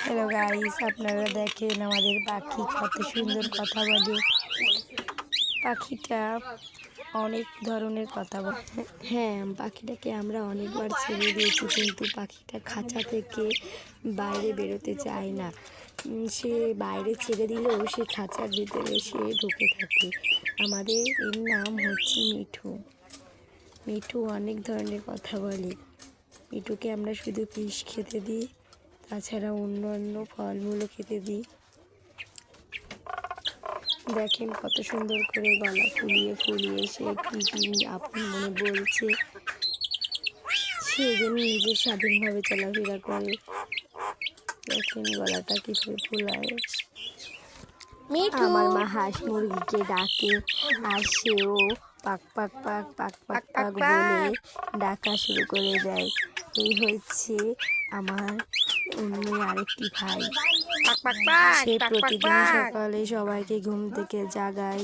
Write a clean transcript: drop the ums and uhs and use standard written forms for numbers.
Hello guys, আপনারা দেখেন আমাদের পাখি কত সুন্দর কথা বলে। পাখিটা অনেক ধরনের কথা বলে। হ্যাঁ, পাখিটাকে আমরা অনেকবার ছেড়ে দিয়েছি, কিন্তু পাখিটা খাঁচা থেকে বাইরে বেরোতে চায় না। সে বাইরে ছেড়ে দিলেও সে খাঁচার ভিতরে সে ঢুকে থাকে। আমাদের এর নাম হচ্ছে মিঠু। মিঠু অনেক ধরনের কথা বলে। মিঠুকে আমরা শুধু ফিশ খেতে দিই, তাছাড়া অন্য অন্য ফলমূলও খেতে দিই। দেখেন কত সুন্দর করে গলা ফুলিয়ে ফুলিয়ে সে কি আপন মনে বলছে। সে যেন নিজের স্বাধীনভাবে চলাফেরা করে। দেখেন গলাটা কিভাবে ফুলায়। আমার মা হাঁস মুরগিকে ডাকে, আর সেও পাক পাক পাক পাক পাক পাক বলে ডাকা শুরু করে দেয়। এই হচ্ছে আমার অন্য আরেকটি ভাই। সে প্রতিদিন সকালে সবাইকে ঘুম থেকে জাগায়।